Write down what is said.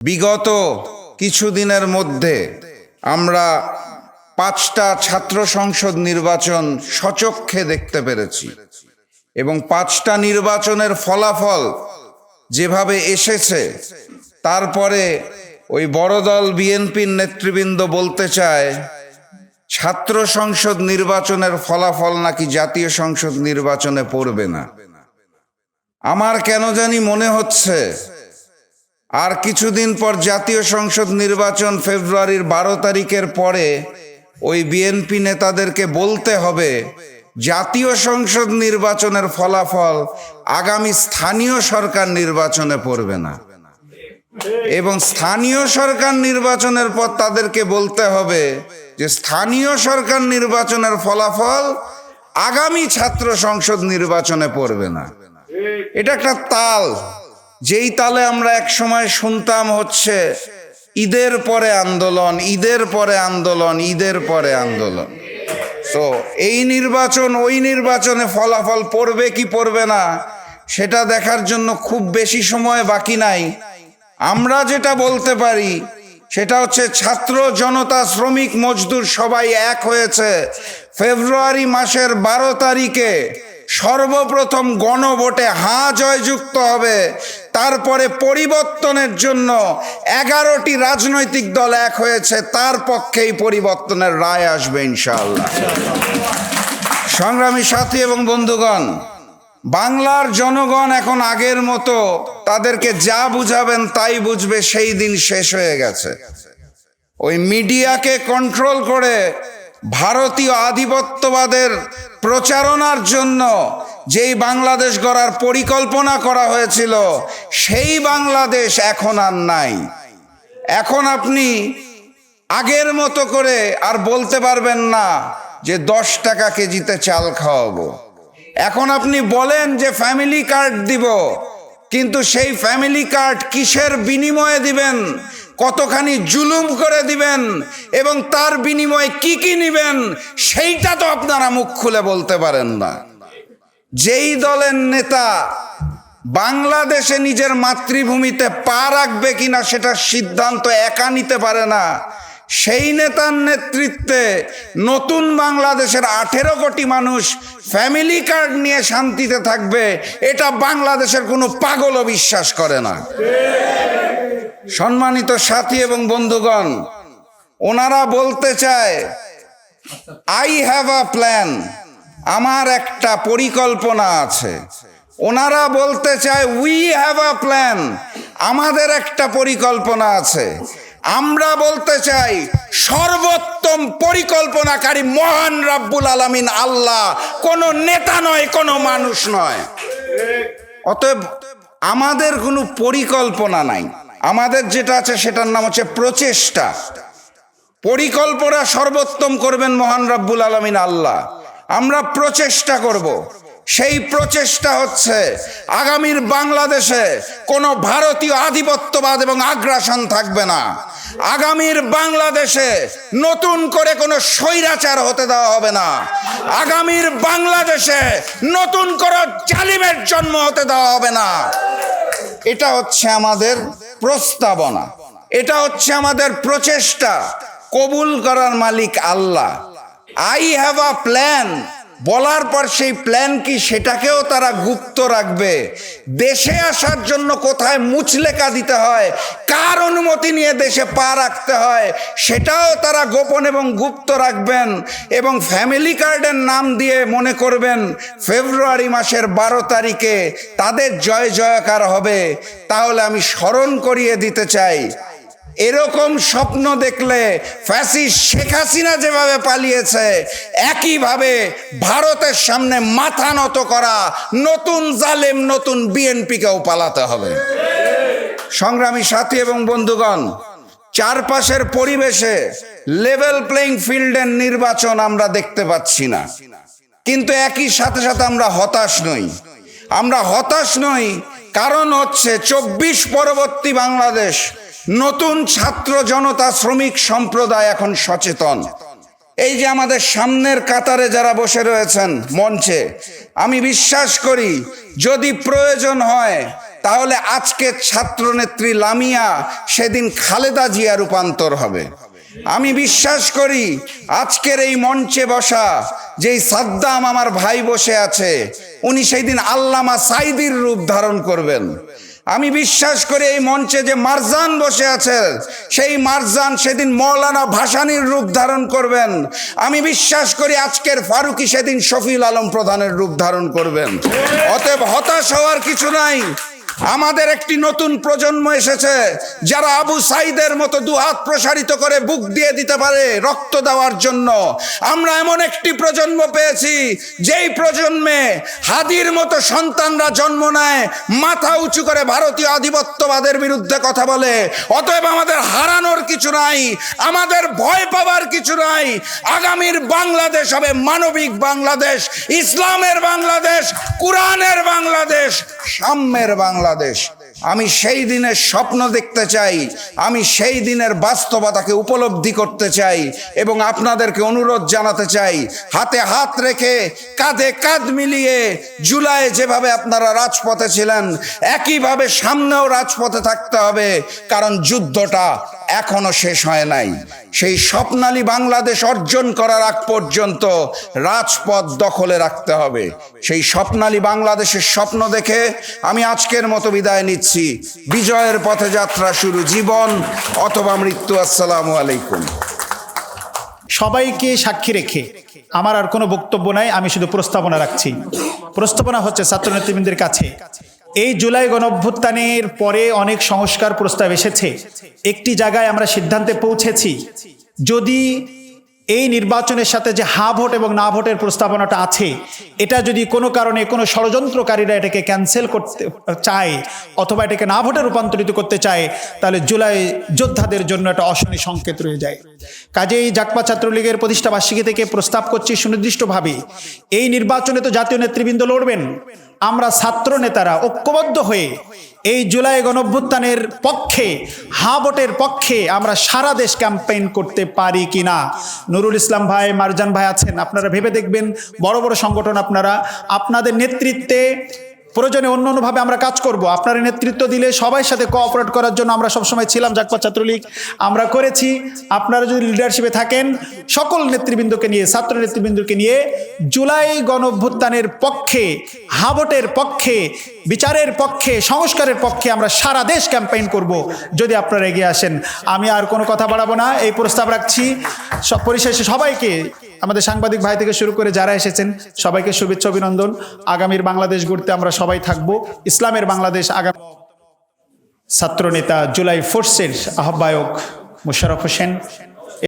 বিগত কিছুদিনের মধ্যে আমরা 5টা ছাত্র সংসদ নির্বাচন সচক্ষে দেখতে পেরেছি এবং 5টা নির্বাচনের ফলাফল যেভাবে এসেছে, তারপরে ওই বড় দল বিএনপির নেতৃবৃন্দ বলতে চায় ছাত্র সংসদ নির্বাচনের ফলাফল নাকি জাতীয় সংসদ নির্বাচনে পড়বে না। আমার কেন জানি মনে হচ্ছে আর কিছুদিন পর জাতীয় সংসদ নির্বাচন ফেব্রুয়ারির 12 তারিখের পরে ওই বিএনপি নেতাদেরকে বলতে হবে জাতীয় সংসদ নির্বাচনের ফলাফল আগামী স্থানীয় সরকার নির্বাচনে পড়বে না, এবং স্থানীয় সরকার নির্বাচনের পর তাদেরকে বলতে হবে যে স্থানীয় সরকার নির্বাচনের ফলাফল আগামী ছাত্র সংসদ নির্বাচনে পড়বে না। এটা একটা তাল, যেই তালে আমরা এক সময় শুনতাম হচ্ছে ঈদের পরে আন্দোলন, ঈদের পরে আন্দোলন, ঈদের পরে আন্দোলন। তো এই নির্বাচন ওই নির্বাচনে ফলাফল পড়বে কি পড়বে না সেটা দেখার জন্য খুব বেশি সময় বাকি নাই। আমরা যেটা বলতে পারি সেটা হচ্ছে ছাত্র জনতা শ্রমিক মজদুর সবাই এক হয়েছে ফেব্রুয়ারি মাসের 12 তারিখে সর্বপ্রথম গণভোটে হাঁ জয়যুক্ত হবে। তারপরে পরিবর্তনের জন্য 11টি রাজনৈতিক দল এক হয়েছে, তার পক্ষেই পরিবর্তনের রায় আসবে ইনশাআল্লাহ। সংগ্রামী সাথী এবং বন্ধুগণ, বাংলার জনগণ এখন আগের মতো তাদেরকে যা বুঝাবেন তাই বুঝবে সেই দিন শেষ হয়ে গেছে। ওই মিডিয়াকে কন্ট্রোল করে ভারতীয় আধিপত্যবাদের প্রচারণার জন্য যেই বাংলাদেশ গড়ার পরিকল্পনা করা হয়েছিল সেই বাংলাদেশ এখন আর নাই। এখন আপনি আগের মতো করে আর বলতে পারবেন না যে 10 টাকা কেজিতে চাল খাওয়াবো। এখন আপনি বলেন যে ফ্যামিলি কার্ড দিব, কিন্তু সেই ফ্যামিলি কার্ড কিসের বিনিময়ে দিবেন, কতখানি জুলুম করে দিবেন এবং তার বিনিময়ে কি কি নিবেন সেইটা তো আপনারা মুখ খুলে বলতে পারেন না। যেই দলের নেতা বাংলাদেশে নিজের মাতৃভূমিতে পা রাখবে কিনা সেটার সিদ্ধান্ত একা নিতে পারে না, সেই নেতার নেতৃত্বে নতুন বাংলাদেশের 18 কোটি মানুষ ফ্যামিলি কার্ড নিয়ে শান্তিতে থাকবে, এটা বাংলাদেশের কোনো পাগলও বিশ্বাস করে না। সম্মানিত সাথী এবং বন্ধুগণ, ওনারা বলতে চায় আই হ্যাভ আ প্ল্যান, আমার একটা পরিকল্পনা আছে। ওনারা বলতে চায় উই হ্যাভ আ প্ল্যান, আমাদের একটা পরিকল্পনা আছে। আমরা বলতে চাই সর্বোত্তম পরিকল্পনাকারী মহান রব্বুল আলামিন আল্লাহ, কোনো নেতা নয়, কোনো মানুষ নয়। অতএব আমাদের কোনো পরিকল্পনা নাই, আমাদের যেটা আছে সেটার নাম হচ্ছে প্রচেষ্টা। পরিকল্পনা সর্বোত্তম করবেন মহান রব্বুল আলামিন আল্লাহ, আমরা প্রচেষ্টা করব। সেই প্রচেষ্টা হচ্ছে আগামীর বাংলাদেশে কোনো ভারতীয় আধিপত্যবাদ এবং আগ্রাসন থাকবে না। আগামীর বাংলাদেশে নতুন করে কোনো স্বৈরাচার হতে দেওয়া হবে না। আগামীর বাংলাদেশে নতুন করে জালিমের জন্ম হতে দেওয়া হবে না। এটা হচ্ছে আমাদের প্রস্তাবনা, এটা হচ্ছে আমাদের প্রচেষ্টা। কবুল করার মালিক আল্লাহ। আই হ্যাভ আ প্ল্যান বলার পর সেই প্ল্যান কি সেটাকেও তারা গুপ্ত রাখবে। দেশে আসার জন্য কোথায় মুচলেকা দিতে হয়, কার অনুমতি নিয়ে দেশে পা রাখতে হয় সেটাও তারা গোপন এবং গুপ্ত রাখবেন। এবং ফ্যামিলি কার্ডের নাম দিয়ে মনে করবেন ফেব্রুয়ারি মাসের 12 তারিখে তাদের জয় জয়কার হবে। তাহলে আমি স্মরণ করিয়ে দিতে চাই, এরকম স্বপ্ন দেখলে ফ্যাসিস্ট শেখ হাসিনা যেভাবে পালিয়েছে, একইভাবে ভারতের সামনে মাথা নত করা নতুন জালেম নতুন বিএনপিকেও পালাতে হবে। সংগ্রামী সাথী এবং বন্ধুগণ, চারপাশের পরিবেশে লেভেল প্লেইং ফিল্ডের নির্বাচন আমরা দেখতে পাচ্ছি না, কিন্তু একই সাথে সাথে আমরা হতাশ নই। আমরা হতাশ নই কারণ হচ্ছে 24 পরবর্তী বাংলাদেশ, নতুন ছাত্র জনতা শ্রমিক সম্প্রদায় এখন সচেতন। এই যে আমাদের সামনের কাতারে যারা বসে রয়েছেন মঞ্চে, আমি বিশ্বাস করি যদি প্রয়োজন হয় তাহলে আজকে ছাত্রনেত্রী লামিয়া সেদিন খালেদা জিয়া রূপান্তর হবে। আমি বিশ্বাস করি আজকের এই মঞ্চে বসা যেই সাদ্দাম আমার ভাই বসে আছে, উনি সেই দিন আল্লামা সাইদির রূপ ধারণ করবেন। আমি বিশ্বাস করি এই মঞ্চে যে মারজান বসে আছে, সেই মারজান সেদিন মৌলানা ভাসানীর রূপ ধারণ করবেন। আমি বিশ্বাস করি আজকের ফারুকী সেদিন শফিউল আলম প্রধানের রূপ ধারণ করবেন। অতএব হতাশ হওয়ার কিছু নাই। আমাদের একটি নতুন প্রজন্ম এসেছে যারা আবু সাইদের মতো দুহাত প্রসারিত করে বুক দিয়ে দিতে পারে রক্ত দেওয়ার জন্য। আমরা এমন একটি প্রজন্ম পেয়েছি যেই প্রজন্মে হাদির মতো সন্তানরা জন্ম নেয়, মাথা উঁচু করে ভারতীয় আধিপত্যবাদের বিরুদ্ধে কথা বলে। অতএব আমাদের হারানোর কিছু নাই, আমাদের ভয় পাওয়ার কিছু নাই। আগামীর বাংলাদেশ হবে মানবিক বাংলাদেশ, ইসলামের বাংলাদেশ, কুরআনের বাংলাদেশ, সাম্যের বাংলাদেশ। আমি সেই দিনের স্বপ্ন দেখতে চাই, আমি সেই দিনের বাস্তবতাকে উপলব্ধি করতে চাই এবং আপনাদেরকে অনুরোধ জানাতে চাই, হাতে হাত রেখে কাঁধে কাঁধ মিলিয়ে জুলাই যেভাবে আপনারা রাজপথে ছিলেন একইভাবে সামনেও রাজপথে থাকতে হবে। কারণ যুদ্ধটা এখনো শেষ হয় নাই। সেই স্বপ্নালী বাংলাদেশ অর্জন করার আগ পর্যন্ত রাজপথ দখলে রাখতে হবে। সেই স্বপ্নালী বাংলাদেশের স্বপ্ন দেখে আমি আজকের মতো বিদায় নিচ্ছি। বিজয়ের পথে যাত্রা শুরু, জীবন অথবা মৃত্যু। আসসালামু আলাইকুম। সবাইকে সাক্ষী রেখে আমার আর কোনো বক্তব্য নাই, আমি শুধু প্রস্তাবনা রাখছি। প্রস্তাবনা হচ্ছে ছাত্র নেতৃবৃন্দের কাছে, এই জুলাই গণঅভ্যুত্থানের পরে অনেক সংস্কার প্রস্তাব এসেছে। একটি জায়গায় আমরা সিদ্ধান্তে পৌঁছেছি, যদি এই নির্বাচনের সাথে যে হা ভোট এবং না ভোটের প্রস্তাবনাটা আছে, এটা যদি কোনো কারণে কোনো ষড়যন্ত্রকারীরা এটাকে ক্যান্সেল করতে চায় অথবা এটাকে না ভোটে রূপান্তরিত করতে চায়, তাহলে জুলাই যোদ্ধাদের জন্য একটা অশনি সংকেত রয়ে যায়। কাজেই জাকপা ছাত্রলীগের প্রতিষ্ঠা বার্ষিকী থেকে প্রস্তাব করছি সুনির্দিষ্টভাবে, এই নির্বাচনে তো জাতীয় নেতৃবৃন্দ লড়বেন, আমরা ছাত্র নেতারা ঐক্যবদ্ধ হয়ে এই জুলাই গণঅভ্যুত্থানের পক্ষে, হা ভোটের পক্ষে আমরা সারা দেশ ক্যাম্পেইন করতে পারি কিনা। নুরুল ইসলাম ভাই, মারজান ভাই আছেন, আপনারা ভেবে দেখবেন। বড় বড় সংগঠন আপনারা, আপনাদের নেতৃত্বে প্রয়োজনে অন্য অন্যভাবে আমরা কাজ করব। আপনারা নেতৃত্ব দিলে সবাই সাথে কোঅপারেট করার জন্য আমরা সবসময় ছিলাম। জাকপা ছাত্রলীগ আমরা করেছি। আপনারা যদি লিডারশিপে থাকেন, সকল নেতৃবৃন্দকে নিয়ে, ছাত্র নেতৃবৃন্দকে নিয়ে জুলাই গণঅভ্যুত্থানের পক্ষে, হাভোটের পক্ষে, বিচারের পক্ষে, সংস্কারের পক্ষে আমরা সারা দেশ ক্যাম্পেইন করব যদি আপনারা এগিয়ে আসেন। আমি আর কোনো কথা বাড়াবো না, এই প্রস্তাব রাখছি। পরিশেষে সবাইকে, আমাদের সাংবাদিক ভাই থেকে শুরু করে যারা এসেছেন সবাইকে শুভেচ্ছা, অভিনন্দন। আগামীর বাংলাদেশ গড়তে আমরা সবাই থাকবো, ইসলামের বাংলাদেশ। আগামী ছাত্রনেতা জুলাই ফোর্সের আহ্বায়ক মোশাররফ হোসেন।